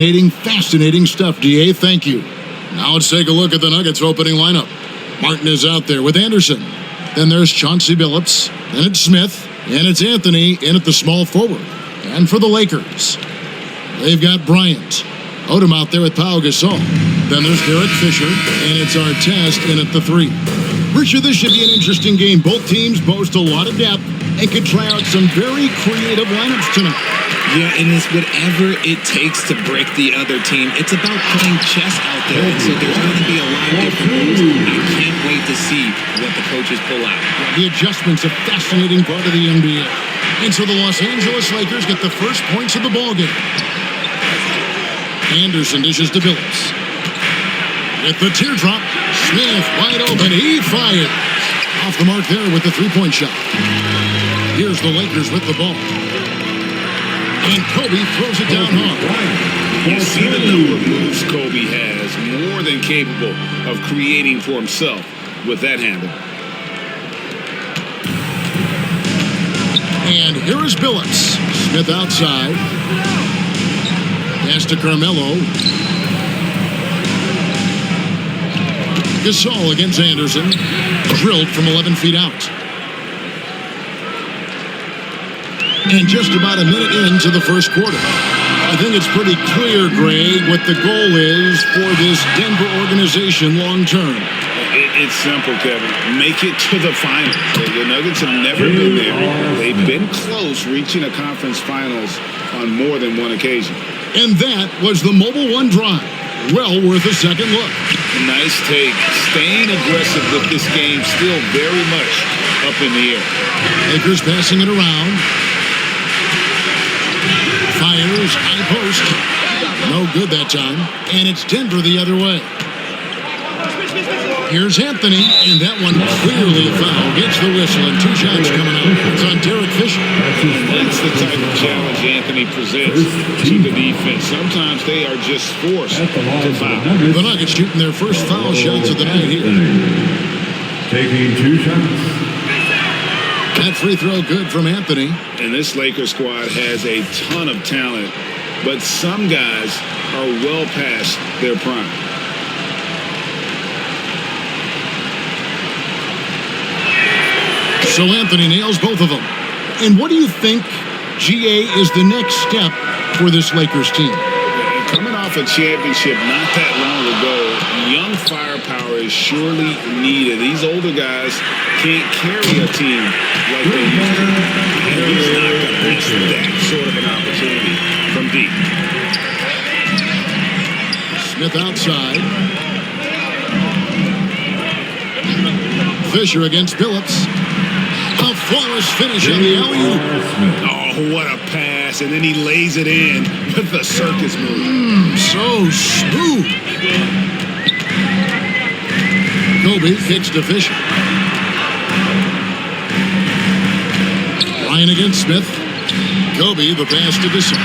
Fascinating stuff, DA. Thank you. Now let's take a look at the Nuggets opening lineup. Martin is out there with Anderson. Then there's Chauncey Billups. Then it's Smith. And it's Anthony in at the small forward. And for the Lakers, they've got Bryant. Odom out there with Pau Gasol. Then there's Derek Fisher. And it's Artest in at the 3. Richard, this should be an interesting game. Both teams boast a lot of depth and could try out some very creative lineups tonight. Yeah, and it's whatever it takes to break the other team. It's about playing chess out there, and so there's going to be a lot of different moves. I can't wait to see what the coaches pull out. The adjustment's a fascinating part of the NBA. And so the Los Angeles Lakers get the first points of the ballgame. Anderson dishes to Billups. With the teardrop, Smith wide open. He fires. Off the mark there with the three-point shot. Here's the Lakers with the ball. And Kobe throws it down hard. You see the number of moves Kobe has, more than capable of creating for himself with that handle. And here is Billups. Smith outside. Pass to Carmelo. Gasol against Anderson. Drilled from 11 feet out. And just about a minute into the first quarter. I think it's pretty clear, Greg, what the goal is for this Denver organization long term. It's simple, Kevin. Make it to the finals. The Nuggets have never been there. They've been close reaching a conference finals on more than one occasion. And that was the Mobile One drive. Well worth a second look. Nice take. Staying aggressive with this game, still very much up in the air. Lakers passing it around. Fires, high post. No good that time. And it's Denver the other way. Here's Anthony, and that one clearly a foul. Gets the whistle, and 2 shots coming out. It's on Derek Fisher. That's the type of challenge Anthony presents to the defense. Sometimes they are just forced to foul. The Nuggets shooting their first foul shots of the night here. Taking 2 shots. That free throw good from Anthony. And this Lakers squad has a ton of talent, but some guys are well past their prime. So Anthony nails both of them. And what do you think, GA, is the next step for this Lakers team? Coming off a championship not that long ago, young firepower is surely needed. These older guys can't carry a team like they used to. And he's not going to miss that sort of an opportunity from deep. Smith outside. Fisher against Billups. A flawless finish on the alley-oop. Oh, what a pass. And then he lays it in with the circus move. So smooth. Kobe kicks to Fisher. Bryant against Smith. Kobe, the pass to Gasol.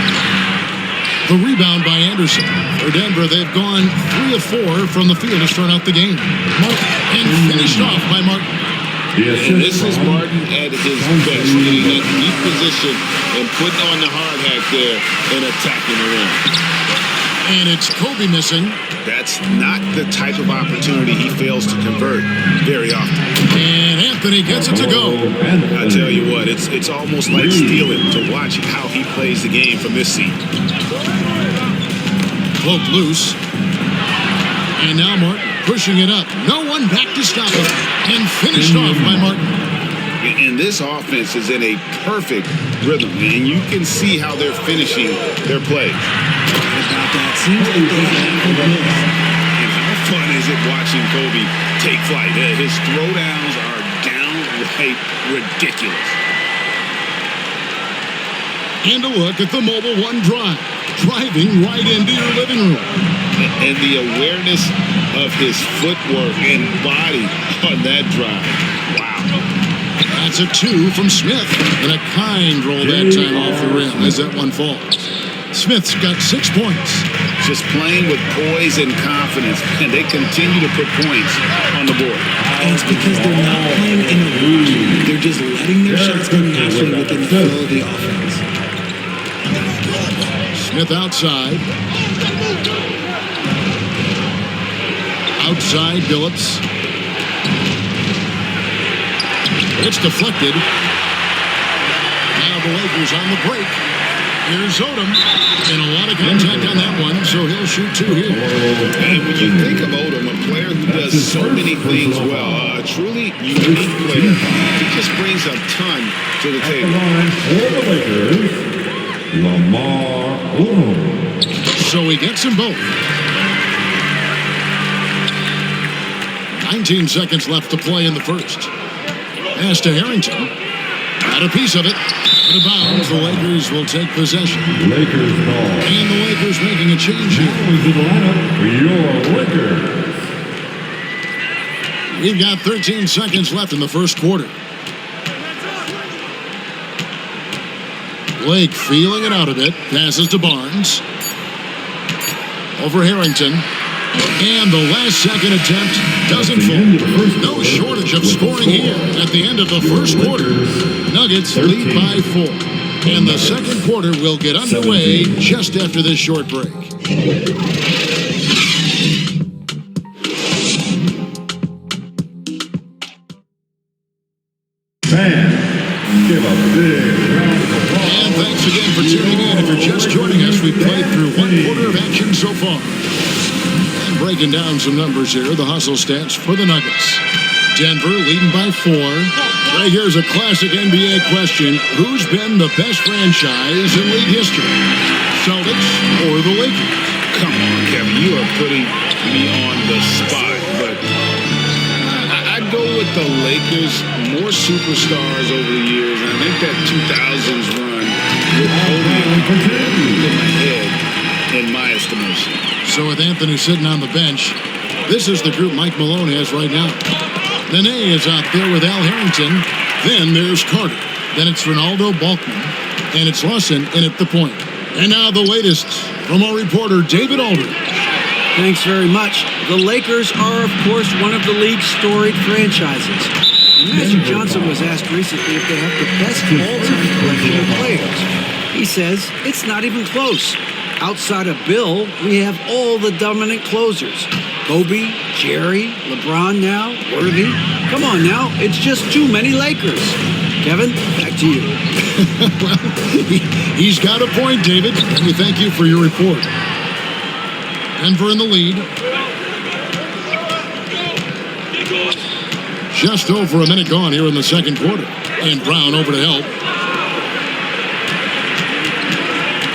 The rebound by Anderson. For Denver, they've gone 3 of 4 from the field to start out the game. And finished off by Martin. And this is Martin at his best, getting that deep position and putting on the hard hat there and attacking the rim. And it's Kobe missing. That's not the type of opportunity he fails to convert very often. And Anthony gets it to go. I tell you what, it's almost like stealing to watch how he plays the game from this seat. Cloak loose. And now Martin pushing it up. No one back to stop him. And finished off by Martin. And this offense is in a perfect rhythm, and you can see how they're finishing their play. Seems like they have a miss. And how fun is it watching Kobe take flight? His throwdowns are downright ridiculous. And a look at the Mobile One drive. Driving right into your living room. And the awareness of his footwork and body on that drive. Wow. That's a 2 from Smith. And a kind roll that time off the rim as that one falls. Smith's got 6 points. Just playing with poise and confidence, and they continue to put points on the board. And it's because they're not playing in a routine. They're just letting their shots go naturally within the flow of the offense. Smith outside. Outside, Billups. It's deflected. Now the Lakers on the break. Here's Odom. And a lot of contact on that one, so he'll shoot 2 here. And when you think of Odom, a player who does so many things well, a truly unique player, he just brings a ton to the table. For the Lakers, Lamar Odom. So he gets them both. 19 seconds left to play in the first. Pass to Harrington. Got a piece of it. Out of bounds, the Lakers will take possession. Lakers ball. And the Lakers making a change Now here. into the lineup for your Lakers. We've got 13 seconds left in the first quarter. Blake feeling it out a bit. Passes to Barnes. Over Harrington. And the last second attempt doesn't fall. No shortage of scoring here at the end of the first quarter. Nuggets lead by 4. And the second quarter will get underway just after this short break. Fans, give a big round of applause. And thanks again for tuning in. If you're just joining us, we've played through 1 quarter of action so far. And breaking down some numbers here, the hustle stats for the Nuggets. Denver leading by 4. Right here's a classic NBA question. Who's been the best franchise in league history? Celtics or the Lakers? Come on, Kevin, you are putting me on the spot, but I'd go with the Lakers. More superstars over the years, and I think that 2000s run would hold me in my head, in my estimation. So with Anthony sitting on the bench, this is the group Mike Malone has right now. Nene is out there with Al Harrington. Then there's Carter. Then it's Ronaldo Balkman. And it's Lawson in at the point. And now the latest from our reporter, David Aldridge. Thanks very much. The Lakers are, of course, one of the league's storied franchises. And Magic Johnson was asked recently if they have the best all-time collection of players. He says it's not even close. Outside of Bill, we have all the dominant closers. Kobe, Jerry, LeBron now, Worthy. Come on now, it's just too many Lakers. Kevin, back to you. Well, he's got a point, David. And we thank you for your report. Denver in the lead. Just over a minute gone here in the second quarter. And Brown over to help.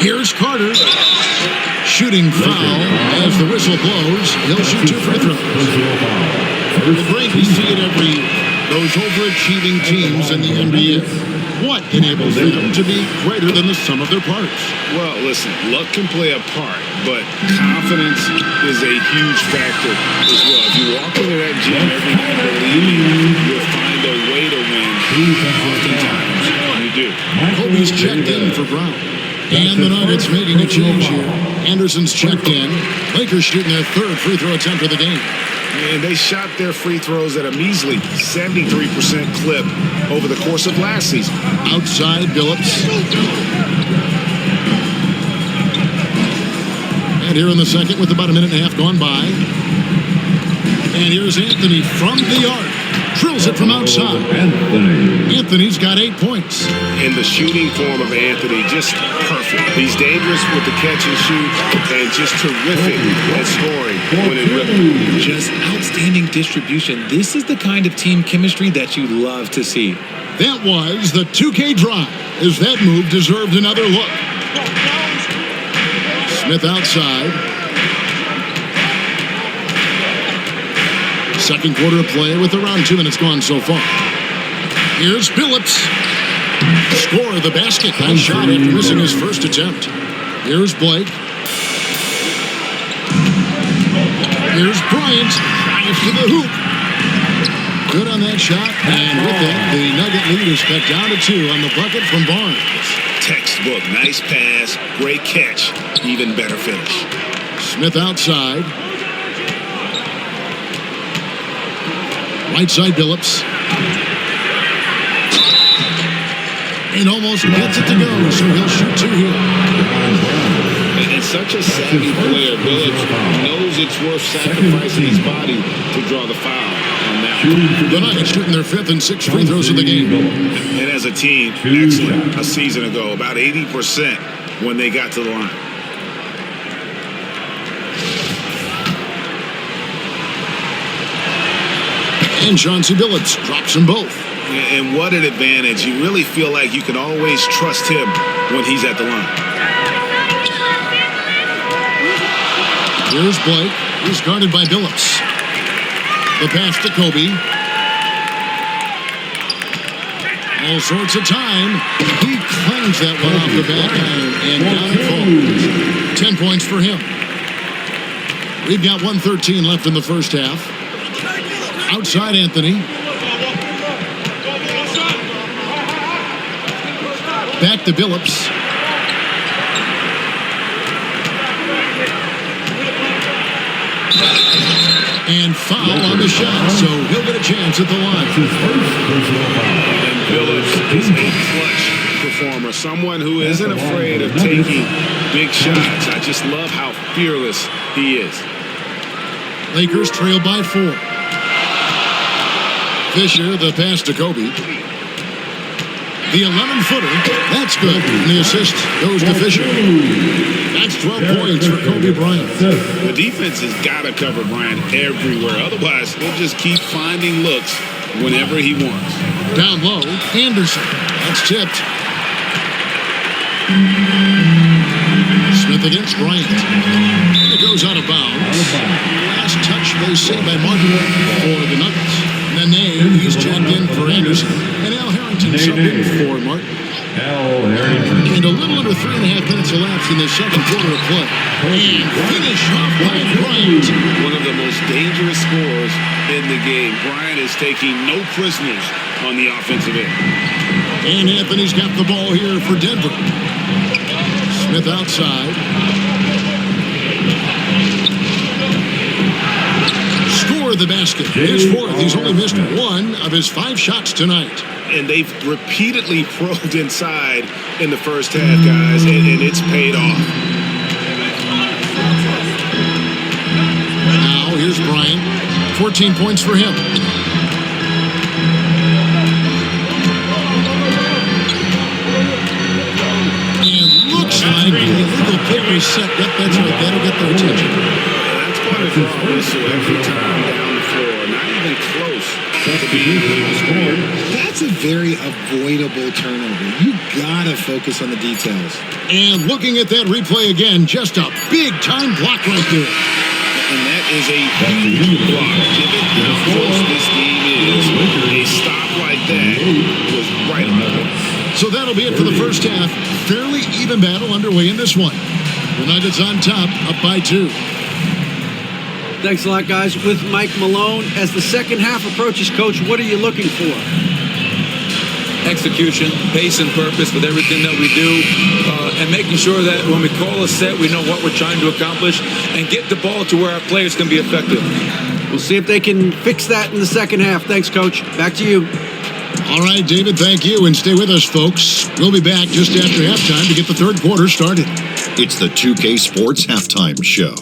Here's Carter. Shooting foul as the whistle blows. He'll shoot 2 free throws. Well, great, we see it every year. Those overachieving teams in the NBA. What enables them to be greater than the sum of their parts? Well, listen, luck can play a part, but confidence is a huge factor as well. If you walk into that gym every night believing you'll find a way to win, oftentimes you do. Kobe's checked in for Brown. And the Nuggets making a change here. Anderson's checked in. Lakers shooting their 3rd free throw attempt of the game. And they shot their free throws at a measly 73% clip over the course of last season. Outside, Billups. And here in the second with about a minute and a half gone by. And here's Anthony from the arc. Drills it from outside. Anthony's got 8 points. And the shooting form of Anthony, just perfect. He's dangerous with the catch and shoot, and just terrific at scoring when in rhythm. Just outstanding distribution. This is the kind of team chemistry that you love to see. That was the 2K drive, as that move deserved another look. Smith outside. Second quarter of play with around 2 minutes gone so far. Here's Billups. Score the basket. Nice shot after missing his first attempt. Here's Blake. Here's Bryant. Drives to the hoop. Good on that shot. And with that, the Nugget lead is cut down to 2 on the bucket from Barnes. Textbook. Nice pass. Great catch. Even better finish. Smith outside. Right side, Billups. And almost gets it to go, so he'll shoot 2 here. He's such a savvy player. Billups knows it's worth sacrificing his body to draw the foul on that one. The Nuggets shooting their 5th and 6th free throws of the game. And as a team, excellent a season ago, about 80% when they got to the line. And Chauncey Billups drops them both. And what an advantage. You really feel like you can always trust him when he's at the line. Here's Blake. He's guarded by Billups. The pass to Kobe. All sorts of time. He clangs that one off the back iron and down it falls. 10 points for him. We've got 1:13 left in the first half. Outside Anthony. Back to Billups. And foul on the shot, so he'll get a chance at the line. And Billups is a clutch performer, someone who isn't afraid of taking big shots. I just love how fearless he is. Lakers trail by 4. Fisher, the pass to Kobe. The 11-footer, that's good. And the assist goes to Fisher. That's 12 points for Kobe Bryant. The defense has got to cover Bryant everywhere. Otherwise, he'll just keep finding looks whenever he wants. Down low, Anderson. That's tipped. Smith against Bryant. It goes out of bounds. Last touch, they say, by Martin for the Nuggets. Nene, he's checked in for Anderson. And Al Harrington subbed in for Martin. And a little under 3.5 minutes elapsed in the second quarter of play. And finish off by Bryant. One of the most dangerous scorers in the game. Bryant is taking no prisoners on the offensive end. And Anthony's got the ball here for Denver. Smith outside. Score the basket. His 4th. He's only missed 1 of his 5 shots tonight. And they've repeatedly probed inside in the first half, guys, and it's paid off. Now, here's Bryant. 14 points for him. And looks like the illegal pick was set. Yep, that's right. That'll get their attention. That's part of the whistle every time down the floor. Not even close to being able to score. That's a very avoidable turnover. You gotta focus on the details. And looking at that replay again, just a big-time block right there. And that is a huge block. Given how close this game is, a stop like that was right on the line. So that'll be it for the first half. Fairly even battle underway in this one. The Nuggets on top, up by 2. Thanks a lot, guys. With Mike Malone, as the second half approaches, Coach, what are you looking for? Execution, pace and purpose with everything that we do, and making sure that when we call a set, we know what we're trying to accomplish and get the ball to where our players can be effective. We'll see if they can fix that in the second half. Thanks, Coach. Back to you. All right, David, thank you. And stay with us, folks. We'll be back just after halftime to get the third quarter started. It's the 2K Sports Halftime Show.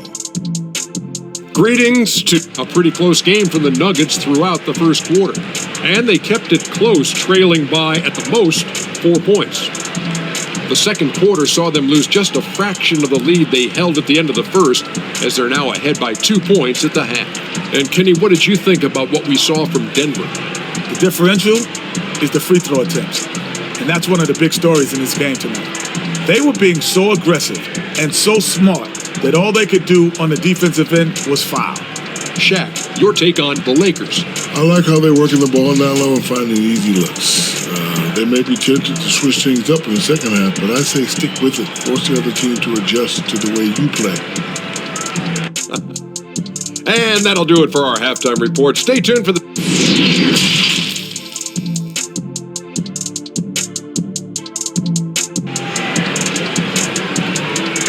Greetings to a pretty close game for the Nuggets throughout the first quarter. And they kept it close, trailing by, at the most, 4 points. The second quarter saw them lose just a fraction of the lead they held at the end of the first, as they're now ahead by 2 points at the half. And Kenny, what did you think about what we saw from Denver? The differential is the free throw attempts. And that's one of the big stories in this game tonight. They were being so aggressive and so smart that all they could do on the defensive end was foul. Shaq, your take on the Lakers. I like how they're working the ball down low and finding easy looks. They may be tempted to switch things up in the second half, but I say stick with it. Force the other team to adjust to the way you play. And that'll do it for our halftime report. Stay tuned for the...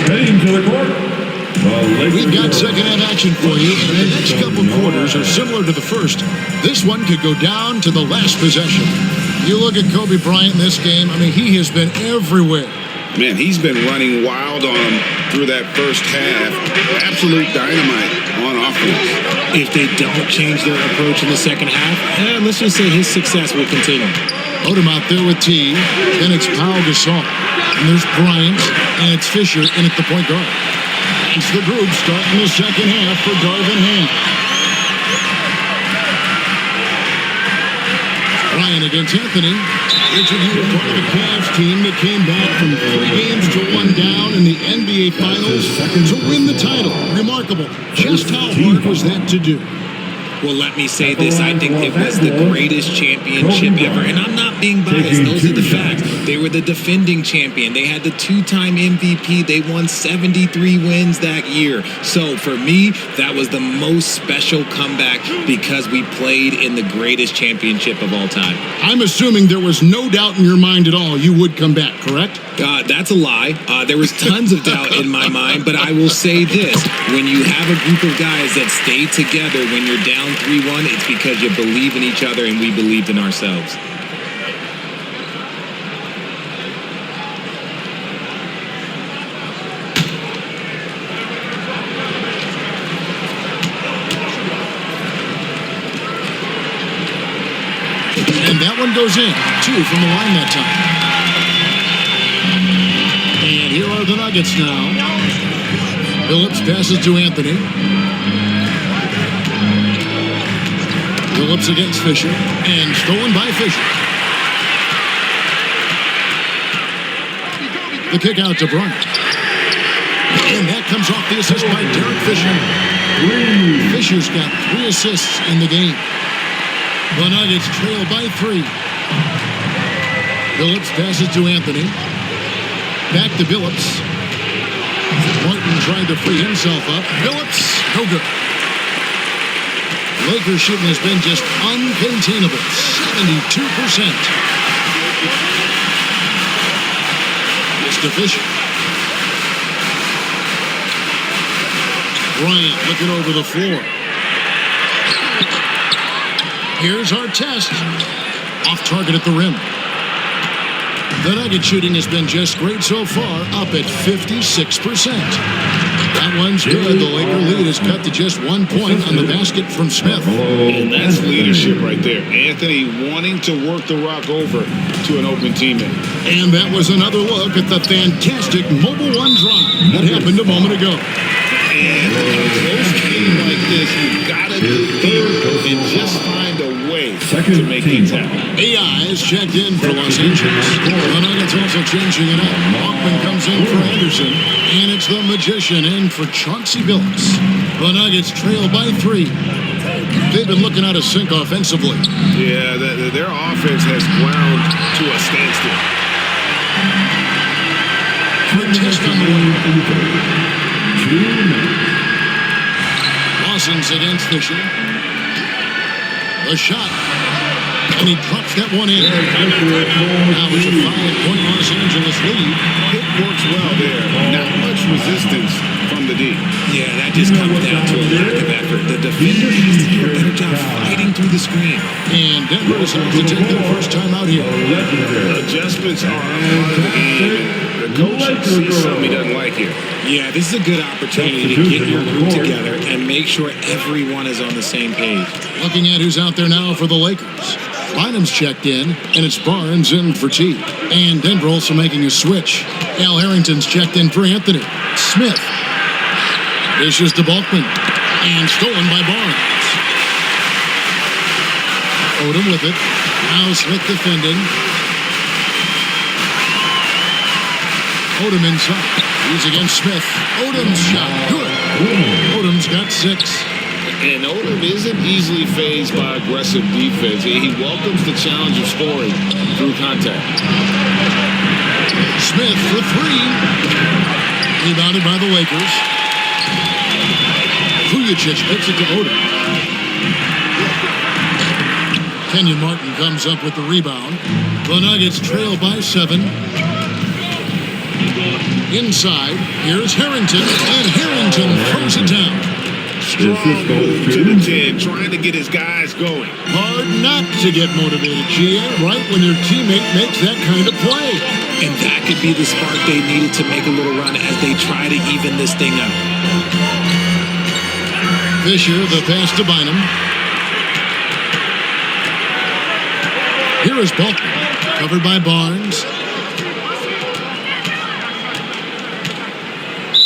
Heading to the court. We've got second half action for you, and the next couple quarters are similar to the first. This one could go down to the last possession. You look at Kobe Bryant in this game, I mean, he has been everywhere. Man, he's been running wild on him through that first half. Absolute dynamite on offense. If they don't change their approach in the second half, let's just say his success will continue. Odom out there with T. Then it's Pau Gasol. And there's Bryant. And it's Fisher in at the point guard. It's the group starting the second half for Darvin Ham. Bryant against Anthony. Richard, you were part of the Cavs team that came back from 3 games to 1 down in the NBA Finals to win the title. Remarkable. Just how hard was that to do? Well, let me say this. I think it was the greatest championship ever. And I'm not being biased. Those are the facts. They were the defending champion. They had the 2-time MVP. They won 73 wins that year. So for me, that was the most special comeback because we played in the greatest championship of all time. I'm assuming there was no doubt in your mind at all you would come back, correct? That's a lie. There was tons of doubt in my mind, but I will say this. When you have a group of guys that stay together when you're down 3-1, it's because you believe in each other and we believed in ourselves. And that one goes in. 2 from the line that time. And here are the Nuggets now. Phillips passes to Anthony. Phillips against Fisher. And stolen by Fisher. The kick out to Bryant. And that comes off the assist by Derek Fisher. Fisher's got 3 assists in the game. The Nuggets trail by 3. Phillips passes to Anthony. Back to Phillips. Martin tried to free himself up. Phillips, no good. Lakers shooting has been just uncontainable. 72%. It's to Fisher. Bryant looking over the floor. Here's our test. Off target at the rim. The Nugget shooting has been just great so far, up at 56%. That one's good. The Laker lead is cut to just 1 point on the basket from Smith. And that's leadership right there. Anthony wanting to work the rock over to an open teammate. And that was another look at the fantastic Mobile One drive that happened a moment ago. And in a close game like this, you've got to do things and just find a way to make things happen. AI is checked in for Los Angeles. The Nuggets also changing it up. Hoffman comes in for Anderson. And it's the Magician in for Chauncey Billups. The Nuggets trail by 3. They've been looking out of sync offensively. Yeah, their offense has ground to a standstill. Test on the way. Lawson's against Fisher. The shot. And he drops that one in. Now it's a 5-point Los Angeles lead. It works well there. Not much resistance from the D. Yeah, that just comes down to a lack of effort. The defender has to do a better job fighting through the screen. And Denver decides to take their first time out here. Adjustments are a part of the game. The coach sees something he doesn't like here. Yeah, this is a good opportunity to get your group together and make sure everyone is on the same page. Looking at who's out there now for the Lakers. Bynum's checked in, and it's Barnes in for T. And Denver also making a switch. Al Harrington's checked in for Anthony. Smith. Dishes to Bulkman. And stolen by Barnes. Odom with it. Now Smith defending. Odom inside. He's against Smith. Odom's shot. Good. Odom's got 6. And Odom isn't easily fazed by aggressive defense. He welcomes the challenge of scoring through contact. Smith for 3. Rebounded by the Lakers. Vujacic picks it to Odom. Kenyon Martin comes up with the rebound. The Nuggets trail by 7. Inside, here's Harrington, and Harrington throws it down. strong move to the 10, trying to get his guys going. Hard not to get motivated, GA, right when your teammate makes that kind of play. And that could be the spark they needed to make a little run as they try to even this thing up. Fisher, the pass to Bynum. Here is Bolton, covered by Barnes.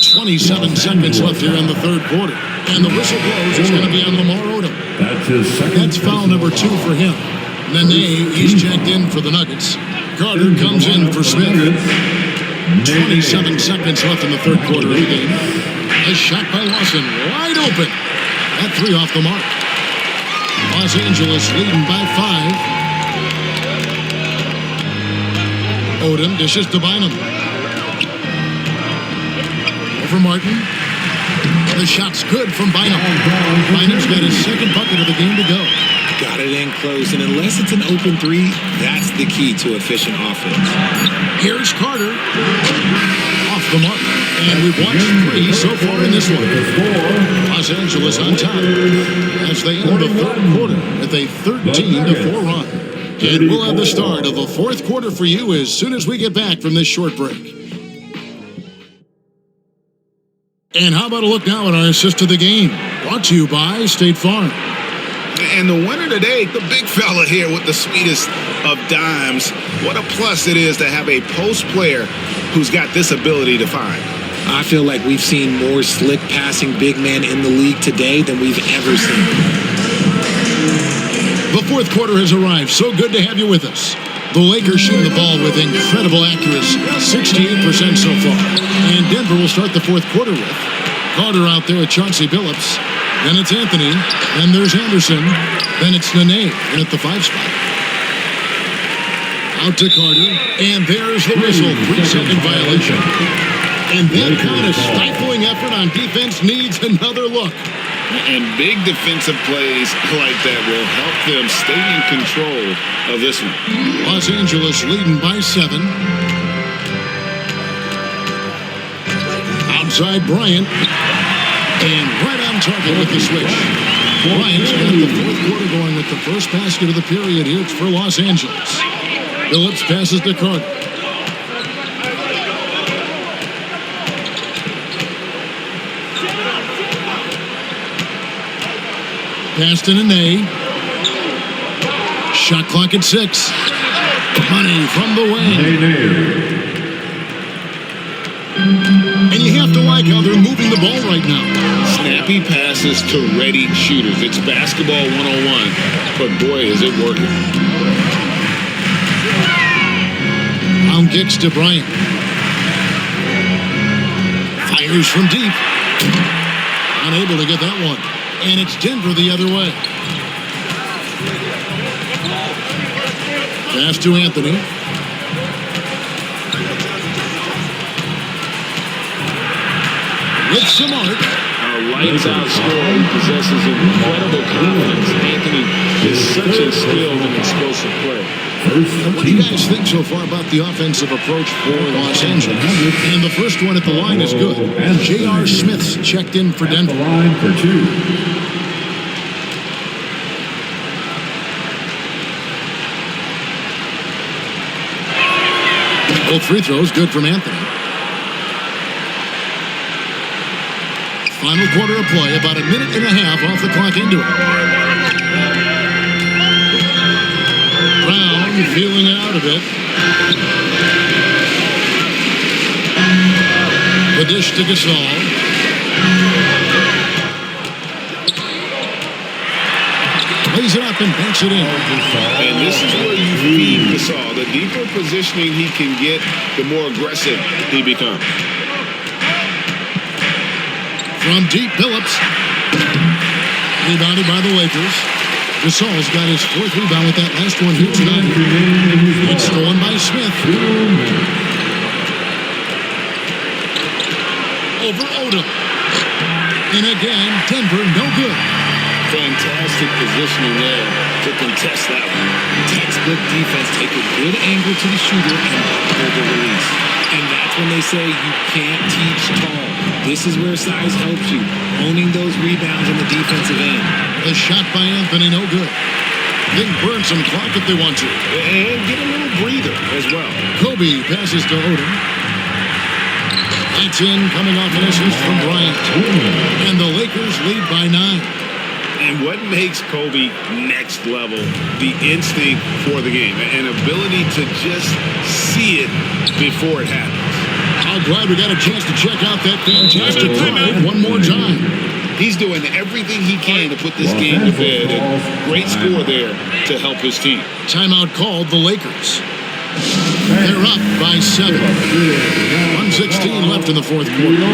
27 seconds left here in the third quarter. And the whistle blows. It's going to be on Lamar Odom. That's foul number 2 for him. Nene, he's checked in for the Nuggets. Carter comes in for Smith. 27 seconds left in the third quarter of the game. A shot by Lawson, wide open. That 3 off the mark. Los Angeles leading by 5. Odom dishes to Bynum. Over Martin. The shot's good from Bynum. Bynum's got his second bucket of the game to go. Got it in close, and unless it's an open 3, that's the key to efficient offense. Here's Carter. Off the mark. And we've watched 3 so far in this one. Los Angeles on top as they end the third quarter with a 13-4 run. And we'll have the start of the fourth quarter for you as soon as we get back from this short break. And how about a look now at our assist of the game? Brought to you by State Farm. And the winner today, the big fella here with the sweetest of dimes. What a plus it is to have a post player who's got this ability to find. I feel like we've seen more slick passing big men in the league today than we've ever seen. The fourth quarter has arrived. So good to have you with us. The Lakers shooting the ball with incredible accuracy, 68% so far. And Denver will start the fourth quarter with Carter out there with Chauncey Billups. Then it's Anthony. Then there's Anderson. Then it's Nene in at the 5 spot. Out to Carter. And there's the whistle. 3-second violation. And that kind of stifling effort on defense needs another look. And big defensive plays like that will help them stay in control of this one. Los Angeles leading by 7. Outside Bryant. And right on target with the switch. Bryant's got the fourth quarter going with the first basket of the period here for Los Angeles. Phillips passes to Carter. Pass to Nene. Shot clock at 6. Money from the wing. And you have to like how they're moving the ball right now. Snappy passes to ready shooters. It's basketball 101, but boy, is it working. On kicks to Bryant. Fires from deep. Unable to get that one. And it's Denver the other way. Pass to Anthony. With some art. Lights out scorer who possesses incredible confidence. Anthony is such a skilled and explosive player. And what do you guys think so far about the offensive approach for Los Angeles? And the first one at the line is good. J.R. Smith's checked in for Denver. Line for 2. Both free throws good from Anthony. Final quarter of play, about a minute and a half off the clock into it. Brown feeling it out a bit. The dish to Gasol. Lays it up and banks it in. And this is where you feed Gasol. The deeper positioning he can get, the more aggressive he becomes. From deep, Billups. Rebounded by the Lakers. Gasol's got his 4th rebound with that last one here tonight. It's stolen by Smith. Over Odom. And again, Denver no good. Fantastic positioning there to contest that one. Textbook defense, take a good angle to the shooter and hold the release. And that's when they say you can't teach tall. This is where size helps you. Owning those rebounds on the defensive end. A shot by Anthony, no good. They can burn some clock if they want to. And get a little breather as well. Kobe passes to Odom. That's in, coming off an assist from Bryant. And the Lakers lead by 9. And what makes Kobe next level, the instinct for the game, an ability to just see it before it happens. I'm glad we got a chance to check out that fantastic drive one more time. He's doing everything he can to put this game to bed. And great score there to help his team. Timeout called the Lakers. They're up by 7. 1:16 left in the fourth quarter.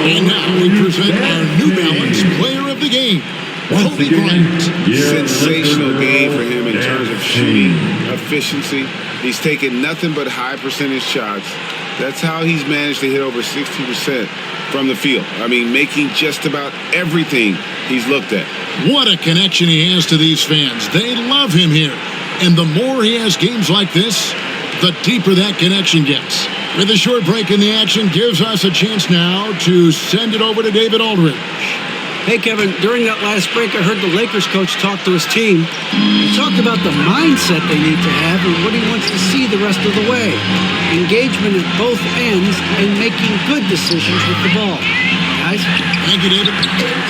And now we present our New Balance Player of the Game, Kobe Bryant. Sensational game for him in terms of shooting efficiency. He's taken nothing but high percentage shots. That's how he's managed to hit over 60% from the field. I mean, making just about everything he's looked at. What a connection he has to these fans. They love him here. And the more he has games like this, the deeper that connection gets. With a short break in the action, gives us a chance now to send it over to David Aldridge. Hey, Kevin, during that last break, I heard the Lakers coach talk to his team. He talked about the mindset they need to have and what he wants to see the rest of the way. Engagement at both ends and making good decisions with the ball. Guys? Thank you, David.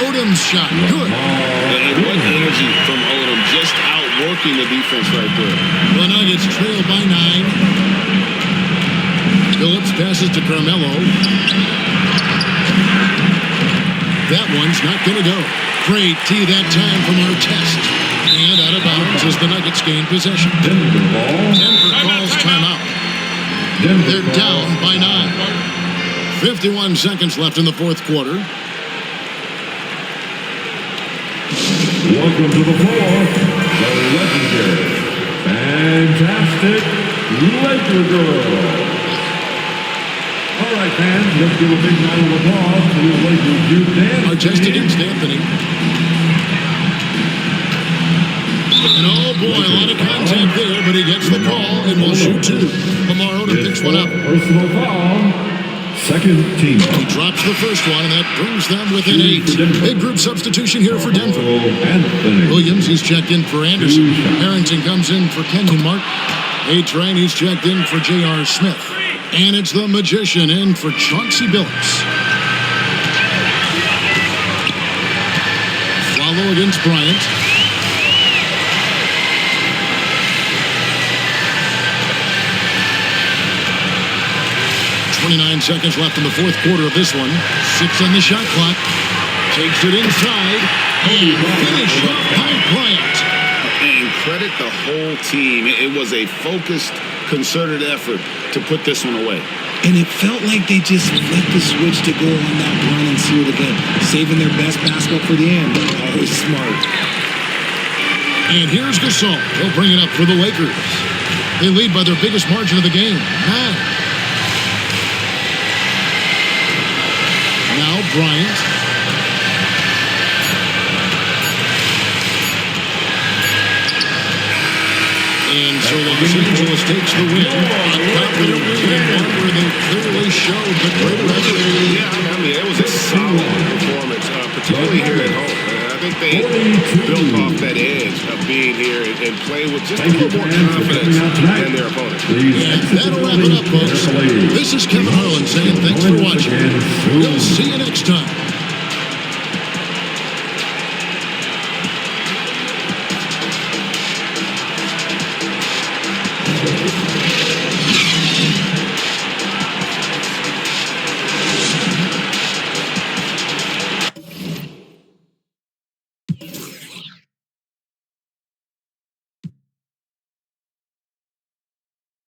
Odom's shot. Good. And what energy from Odom, just outworking the defense right there. The Nuggets trail by 9. Phillips passes to Carmelo. That one's not going to go. Great tee that time from our test. And out of bounds as the Nuggets gain possession. Denver calls timeout. They're down by 9. 51 seconds left in the fourth quarter. Welcome to the floor, the legendary, fantastic Laker girl. All right, fans, let's give a big round of applause to the Lakers youth dance. Artest against Anthony. And oh boy, a lot of contact there, but he gets the call and will shoot 2. Lamar Odom picks one up. Personal foul, second team. He drops the first one, and that brings them within 8. Big group substitution here for Denver. Williams, he's checked in for Anderson. Harrington comes in for Kenyon Mark. A-Train, he's checked in for J.R. Smith. And it's the Magician in for Chauncey Billups. Follow against Bryant. .29 seconds left in the fourth quarter of this one. 6 on the shot clock. Takes it inside. And finished up by Bryant. And credit the whole team. It was a focused, concerted effort to put this one away. And it felt like they just flipped the switch to go on that run and seal it again. Saving their best basketball for the end. Always smart. And here's Gasol. He'll bring it up for the Lakers. They lead by their biggest margin of the game, 9. Now Bryant. And so Los Angeles takes the win. A confident win, one where they clearly showed the greater effort. Yeah, I mean, it was a solid performance, particularly here at home. I think they built off that edge of being here and play with just a little more confidence than their opponent. And that'll wrap it up, folks. This is Kevin Harlan saying thanks for watching. We'll see you next time.